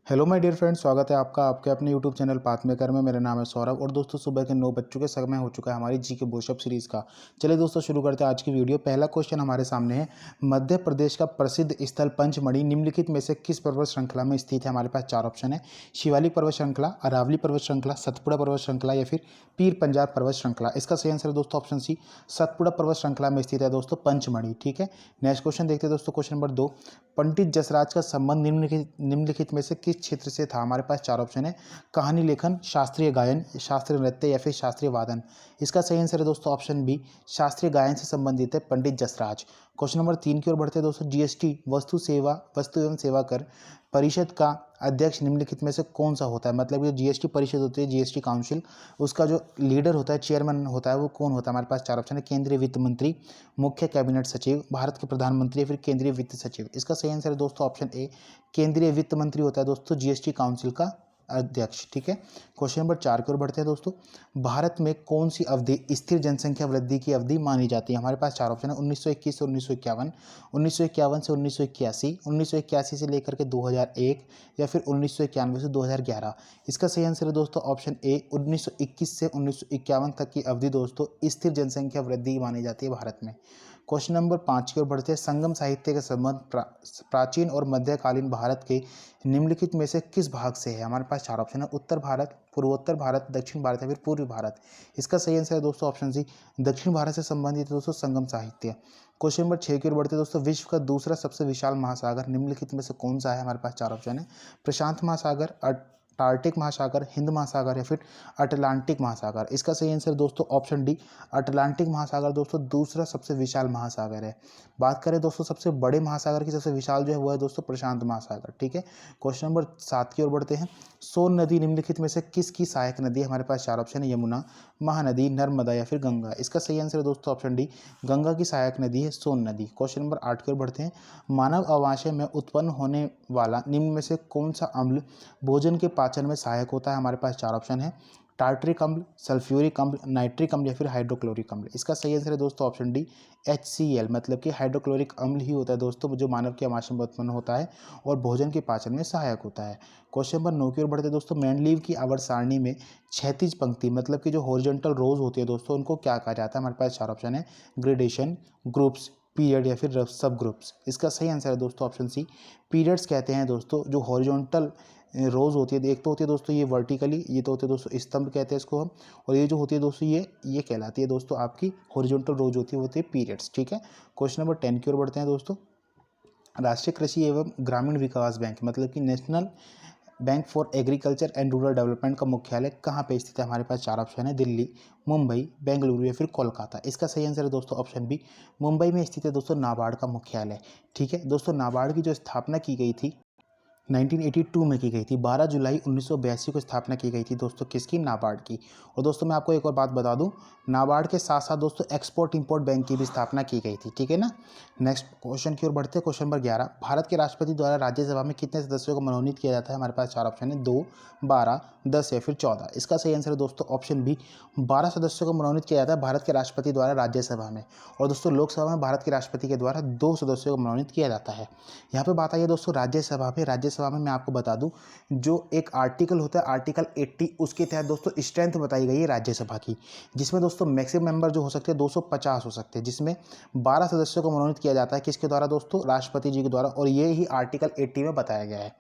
Hello my dear friends, स्वागत है आपका आपके अपने यूट्यूब चैनल पाथ मेकर में। मेरा नाम है सौरभ और दोस्तों सुबह के 9 बज चुके समय हो चुका है हमारी जी के पुशअप सीरीज़ का। चलिए दोस्तों शुरू करते हैं आज की वीडियो। पहला क्वेश्चन हमारे सामने है, मध्य प्रदेश का प्रसिद्ध स्थल पंचमढ़ी निम्नलिखित में से किस पर्वत श्रृंखला में स्थित है। हमारे पास चार ऑप्शन है, शिवालिक पर्वत श्रृंखला, अरावली पर्वत श्रृंखला, सतपुड़ा पर्वत श्रृंखला या फिर पीर पंजाब पर्वत श्रृंखला। इसका सही आंसर है दोस्तों ऑप्शन सी, सतपुड़ा पर्वत श्रृंखला में स्थित है दोस्तों पंचमढ़ी। ठीक है, नेक्स्ट क्वेश्चन देखते हैं दोस्तों। क्वेश्चन नंबर 2, पंडित जसराज का संबंध निम्नलिखित में से किस क्षेत्र से था। हमारे पास चार ऑप्शन है, कहानी लेखन, शास्त्रीय गायन, शास्त्रीय नृत्य या फिर शास्त्रीय वादन। इसका सही आंसर है दोस्तों ऑप्शन बी, शास्त्रीय गायन से संबंधित है पंडित जसराज। क्वेश्चन नंबर 3 की ओर बढ़ते हैं दोस्तों। जीएसटी वस्तु एवं सेवा कर परिषद का अध्यक्ष निम्नलिखित में से कौन सा होता है। मतलब ये जीएसटी परिषद होती है, जीएसटी काउंसिल, उसका जो लीडर होता है, चेयरमैन होता है, वो कौन होता है। हमारे पास चार ऑप्शन है, केंद्रीय वित्त मंत्री, मुख्य कैबिनेट सचिव, भारत के प्रधानमंत्री या फिर केंद्रीय वित्त सचिव। इसका सही आंसर है दोस्तों ऑप्शन ए, केंद्रीय वित्त मंत्री होता है दोस्तों जीएसटी काउंसिल का अध्यक्ष। ठीक है, क्वेश्चन नंबर 4 की ओर बढ़ते हैं दोस्तों। भारत में कौन सी अवधि स्थिर जनसंख्या वृद्धि की अवधि मानी जाती है। हमारे पास चार ऑप्शन है, 1921 से 1951, 1951 से 1981, 1981 से लेकर के 2001 या फिर 1991 से 2011। इसका सही आंसर है दोस्तों ऑप्शन ए, 1921 से 1951 तक की अवधि दोस्तों स्थिर जनसंख्या वृद्धि मानी जाती है भारत में। क्वेश्चन नंबर 5 की ओर बढ़ते हैं। संगम साहित्य का संबंध प्राचीन और मध्यकालीन भारत के निम्नलिखित में से किस भाग से है। हमारे पास चार ऑप्शन है, उत्तर भारत, पूर्वोत्तर भारत, दक्षिण भारत या फिर पूर्वी भारत। इसका सही आंसर है दोस्तों ऑप्शन सी, दक्षिण भारत से संबंधित है दोस्तों संगम साहित्य। क्वेश्चन नंबर 6 की ओर बढ़ते हैं दोस्तों। विश्व का दूसरा सबसे विशाल महासागर निम्नलिखित में से कौन सा है। हमारे पास चार ऑप्शन है, प्रशांत महासागर, अटलांटिक महासागर, हिंद महासागर या फिर अटलांटिक महासागर। इसका सही आंसर दोस्तों ऑप्शन डी, अटलांटिक महासागर दोस्तों दूसरा सबसे विशाल महासागर है। बात करें दोस्तों सबसे बड़े महासागर की, सबसे विशाल जो है वो है दोस्तों प्रशांत महासागर। ठीक है, क्वेश्चन नंबर 7 की ओर बढ़ते हैं। सोन नदी निम्नलिखित में से किसकी सहायक नदी है। हमारे पास चार ऑप्शन है, यमुना, महानदी, नर्मदा या फिर गंगा। इसका सही आंसर है दोस्तों ऑप्शन डी, गंगा की सहायक नदी है सोन नदी। क्वेश्चन नंबर 8 की ओर बढ़ते हैं। मानव अवाशय में उत्पन्न होने वाला निम्न में से कौन सा अम्ल भोजन के पाचन में सहायक होता है। हमारे पास चार ऑप्शन है, टार्टरिक अम्ल, सल्फ्यूरिक अम्ल, नाइट्रिक अम्ल या फिर हाइड्रोक्लोरिक अम्ल। इसका सही आंसर है दोस्तों ऑप्शन डी, HCl, मतलब कि हाइड्रोक्लोरिक अम्ल ही होता है दोस्तों जो मानव के आमाशय में उत्पन्न होता है और भोजन के पाचन में सहायक होता है। क्वेश्चन नंबर 9 की ओर बढ़ते हैं दोस्तों। मैंडलीव की आवर्त सारणी में क्षैतिज पंक्ति मतलब कि जो हॉरिजॉन्टल रोज होती है दोस्तों, उनको क्या कहा जाता है। हमारे पास चार ऑप्शन है, ग्रेडेशन, ग्रुप्स, पीरियड या फिर सब ग्रुप्स। इसका सही आंसर है दोस्तों ऑप्शन सी, पीरियड्स कहते हैं दोस्तों जो हॉरिजॉन्टल रोज होती है। एक तो होती है दोस्तों ये वर्टिकली, ये तो होते हैं दोस्तों स्तंभ कहते हैं इसको हम, और ये जो होती है दोस्तों ये कहलाती है दोस्तों आपकी हॉरिजॉन्टल रोज होती है, वो होती है पीरियड्स। ठीक है, क्वेश्चन नंबर 10 की ओर बढ़ते हैं दोस्तों। राष्ट्रीय कृषि एवं ग्रामीण विकास बैंक मतलब कि national bank for agriculture and rural development का मुख्यालय कहाँ पे स्थित है। हमारे पास चार ऑप्शन है, दिल्ली, मुंबई, बेंगलुरु या फिर कोलकाता। इसका सही आंसर है दोस्तों ऑप्शन बी, मुंबई में स्थित है दोस्तों नाबार्ड का मुख्यालय। ठीक है दोस्तों, नाबार्ड की जो स्थापना की गई थी 1982 में की गई थी। 12 जुलाई 1982 को स्थापना की गई थी दोस्तों किसकी, नाबार्ड की। और दोस्तों मैं आपको एक और बात बता दूं, नाबार्ड के साथ साथ दोस्तों एक्सपोर्ट इंपोर्ट बैंक की भी स्थापना की गई थी। ठीक है ना, नेक्स्ट क्वेश्चन की ओर बढ़ते हैं। क्वेश्चन नंबर 11, भारत के राष्ट्रपति द्वारा राज्यसभा में कितने सदस्यों को मनोनीत किया जाता है। हमारे पास चार ऑप्शन है, 2, 12, 10 या फिर 14। इसका सही आंसर है दोस्तों ऑप्शन बी, 12 सदस्यों को मनोनीत किया जाता है भारत के राष्ट्रपति द्वारा राज्यसभा में। और दोस्तों लोकसभा में भारत के राष्ट्रपति के द्वारा 2 सदस्यों को मनोनीत किया जाता है। यहाँ पे बात आई है दोस्तों राज्यसभा में मैं आपको बता दूं जो एक आर्टिकल होता है आर्टिकल 80, उसके तहत दोस्तों स्ट्रेंथ बताई गई है राज्यसभा की, जिसमें दोस्तों मैक्सिमम मेंबर जो हो सकते हैं 250 हो सकते हैं, जिसमें 12 सदस्यों को मनोनीत किया जाता है किसके द्वारा दोस्तों, राष्ट्रपति जी के द्वारा, और ये ही आर्टिकल 80 में बताया गया है।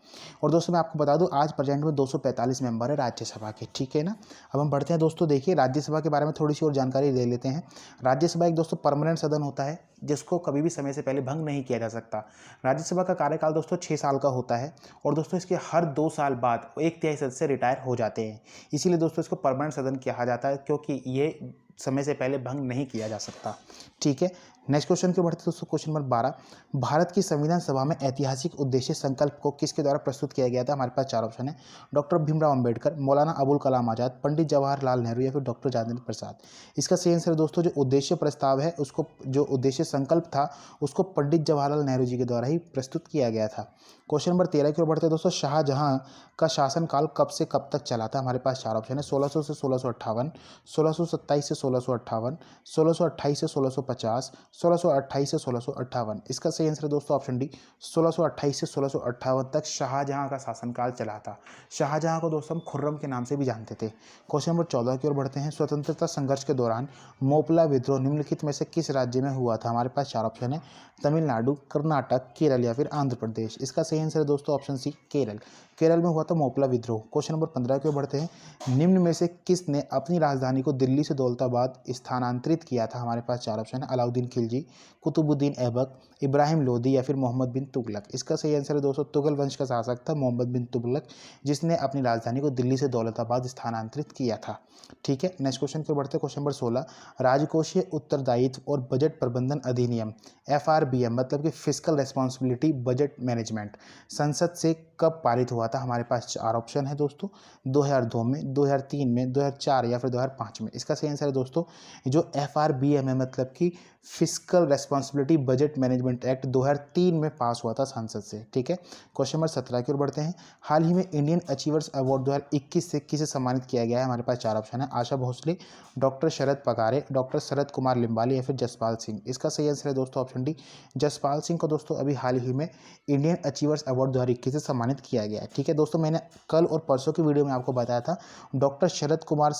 और दोस्तों मैं आपको बता दूं आज प्रेजेंट में 245 मेंबर है राज्यसभा के। ठीक है ना, अब हम बढ़ते हैं दोस्तों। देखिए राज्यसभा के बारे में थोड़ी सी और जानकारी ले लेते हैं। राज्यसभा एक दोस्तों परमानेंट सदन होता है जिसको कभी भी समय से पहले भंग नहीं किया जा सकता। राज्यसभा का कार्यकाल दोस्तों 6 साल का होता है और दोस्तों इसके हर 2 साल बाद 1/3 सदस्य रिटायर हो जाते हैं। इसीलिए दोस्तों इसको परमानेंट सदन कहा जाता है क्योंकि ये समय से पहले भंग नहीं किया जा सकता। ठीक है, नेक्स्ट क्वेश्चन की बढ़ते दोस्तों। क्वेश्चन नंबर 12, भारत की संविधान सभा में ऐतिहासिक उद्देश्य संकल्प को किसके द्वारा प्रस्तुत किया गया था। हमारे पास चार ऑप्शन है, डॉक्टर भीमराव अंबेडकर, मौलाना अबुल कलाम आजाद, पंडित जवाहरलाल नेहरू या फिर डॉक्टर राजेंद्र प्रसाद। इसका सही आंसर दोस्तों जो उद्देश्य प्रस्ताव है उसको, जो उद्देश्य संकल्प था उसको पंडित जवाहरलाल नेहरू जी के द्वारा ही प्रस्तुत किया गया था। क्वेश्चन नंबर 13 की ओर बढ़ते हैं दोस्तों। शाहजहां का शासनकाल कब से कब तक चला था। हमारे पास चार ऑप्शन है, 1600 से 1658, 1627 से 1658, 1628 से 1650, 1628 से 1658। इसका सही आंसर है दोस्तों ऑप्शन डी 1628 से 1658 तक शाहजहां का शासनकाल चला था। शाहजहां को दोस्तों हम खुर्रम के नाम से भी जानते थे। क्वेश्चन नंबर 14 की ओर बढ़ते हैं। स्वतंत्रता संघर्ष के दौरान मोपला विद्रोह निम्नलिखित में से किस राज्य में हुआ था? हमारे पास चार ऑप्शन है, तमिलनाडु, कर्नाटक, केरल या फिर आंध्र प्रदेश। इसका सही आंसर है दोस्तों ऑप्शन सी केरल। केरल में हुआ था मोपला विद्रोह। क्वेश्चन नंबर 15 की ओर बढ़ते हैं। निम्न में से किसने अपनी राजधानी को दिल्ली से दौलताबाद स्थानांतरित किया था? हमारे पास चार ऑप्शन है, अलाउद्दीन खिलजी, कुतुबुद्दीन ऐबक, इब्राहिम लोदी या फिर मोहम्मद बिन तुगलक। इसका सही आंसर है दोस्तों तुगल वंश का शासक था मोहम्मद बिन तुगलक, जिसने अपनी राजधानी को दिल्ली से दौलताबाद स्थानांतरित किया था। ठीक है, नेक्स्ट क्वेश्चन की ओर बढ़ते हैं। क्वेश्चन नंबर 16, राजकोषीय उत्तरदायित्व और बजट प्रबंधन अधिनियम FRBM मतलब कि फिजिकल रेस्पॉन्सिबिलिटी बजट मैनेजमेंट संसद से कब पारित हुआ था? हमारे पास चार ऑप्शन है दोस्तों, 2002 में, 2003 में, 2004 या फिर 2005 में। इसका सही आंसर है दोस्तों जो FRBM है मतलब कि physical responsibility budget management act 2003 में पास हुआ था संसद से। ठीक है, क्वेश्चन नंबर 17 की ओर बढ़ते हैं। हाल ही में इंडियन अचीवर्स अवार्ड 2021 से किसे सम्मानित किया गया है? हमारे पास चार ऑप्शन है, आशा भोसले, डॉक्टर शरद पगारे, डॉक्टर शरद कुमार लिम्बाली या फिर जसपाल सिंह। इसका सही आंसर है दोस्तों ऑप्शन डी जसपाल सिंह को दोस्तों अभी हाल ही में इंडियन अचीवर्स अवार्ड 2021 से सम्मानित किया गया है। ठीक है दोस्तों, मैंने कल और परसों की वीडियो में आपको बताया था डॉक्टर शरद कुमार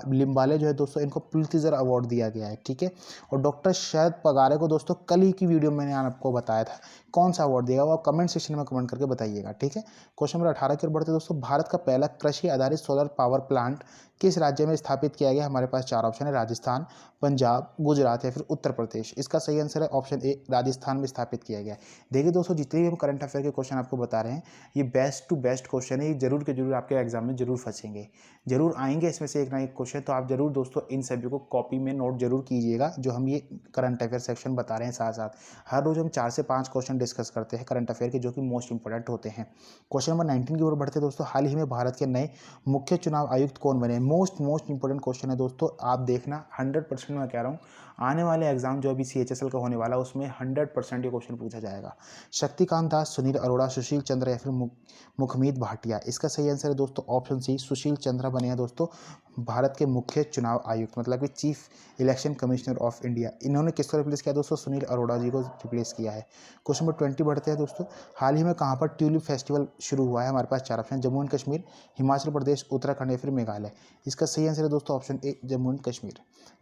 लिम्बाले जो है दोस्तों इनको पुलित्जर अवार्ड दिया गया है। ठीक है, और डॉक्टर शरद पगारे को दोस्तों कल ही की वीडियो में मैंने आपको बताया था कौन सा अवार्ड दिया, वो आप कमेंट सेक्शन में कमेंट करके बताइएगा। ठीक है, क्वेश्चन नंबर 18 की ओर बढ़ते दोस्तों। भारत का पहला कृषि आधारित सोलर पावर प्लांट किस राज्य में स्थापित किया गया? हमारे पास चार ऑप्शन है, राजस्थान, पंजाब, गुजरात या फिर उत्तर प्रदेश। इसका सही आंसर है ऑप्शन ए राजस्थान में स्थापित किया गया है। देखिए दोस्तों, जितने भी हम करंट अफेयर के क्वेश्चन आपको बता रहे हैं ये बेस्ट टू बेस्ट क्वेश्चन है, ये जरूर के जरूर आपके एग्जाम में जरूर फंसेंगे, जरूर आएंगे इसमें से एक ना एक क्वेश्चन। तो आप जरूर दोस्तों इन सभी को कॉपी में नोट जरूर कीजिएगा जो हम ये करंट अफेयर सेक्शन बता रहे हैं। साथ साथ हर रोज हम 4 से 5 क्वेश्चन डिस्कस करते हैं करंट अफेयर के जो कि मोस्ट इंपॉर्टेंट होते हैं। क्वेश्चन नंबर 19 की ओर बढ़ते दोस्तों। हाल ही में भारत के नए मुख्य चुनाव आयुक्त कौन बने? मोस्ट इंपॉर्टेंट क्वेश्चन है दोस्तों, आप देखना 100% मैं कह रहा हूँ आने वाले एग्जाम जो अभी CHSL का होने वाला है उसमें 100% ये क्वेश्चन पूछा जाएगा। शक्तिकांत दास, सुनील अरोड़ा, सुशील चंद्र या फिर मुखमीत भाटिया। इसका सही आंसर है दोस्तों ऑप्शन सी सुशील चंद्र बने हैं दोस्तों भारत के मुख्य चुनाव आयुक्त मतलब कि chief election commissioner of India. इन्होंने किसको रिप्लेस किया दोस्तों? सुनील अरोड़ा जी को रिप्लेस किया है। क्वेश्चन नंबर 20 बढ़ते हैं दोस्तों। हाल ही में कहाँ पर ट्यूलिप फेस्टिवल शुरू हुआ है? हमारे पास चार ऑप्शन, जम्मू एंड कश्मीर, हिमाचल प्रदेश, उत्तराखंड या फिर मेघालय। इसका सही आंसर है दोस्तों option A Jammu and Kashmir.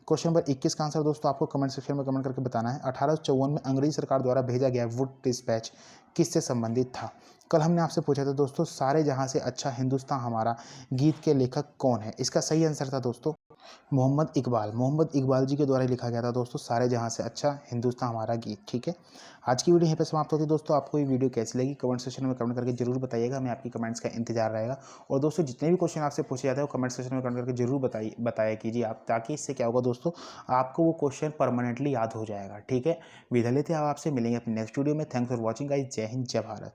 Question number 21 का आंसर दोस्तों आपको कमेंट सेक्शन में कमेंट करके बताना है। 1854 में अंग्रेजी सरकार द्वारा भेजा गया वुड डिस्पैच किससे संबंधित था? कल हमने आपसे पूछा था दोस्तों सारे जहां से अच्छा हिंदुस्तान हमारा गीत के लेखक कौन है? इसका सही आंसर था दोस्तों मोहम्मद इकबाल। मोहम्मद इकबाल जी के द्वारा लिखा गया था दोस्तों सारे जहां से अच्छा हिंदुस्तान हमारा गीत। ठीक है, आज की वीडियो यहीं पे समाप्त होती है दोस्तों। आपको ये वीडियो कैसी लगी कमेंट सेक्शन में कमेंट करके जरूर बताइएगा, मैं आपकी कमेंट्स का इंतजार रहेगा। और दोस्तों जितने भी क्वेश्चन आपसे पूछे जाते हैं वो कमेंट सेक्शन में कमेंट करके जरूर बताया कीजिए आप, ताकि इससे क्या होगा दोस्तों आपको वो क्वेश्चन परमानेंटली याद हो जाएगा। ठीक है, विदा लेते हैं, आपसे मिलेंगे अपने नेक्स्ट वीडियो में। थैंक्स फॉर वॉचिंग गाइस, जय हिंद जय भारत।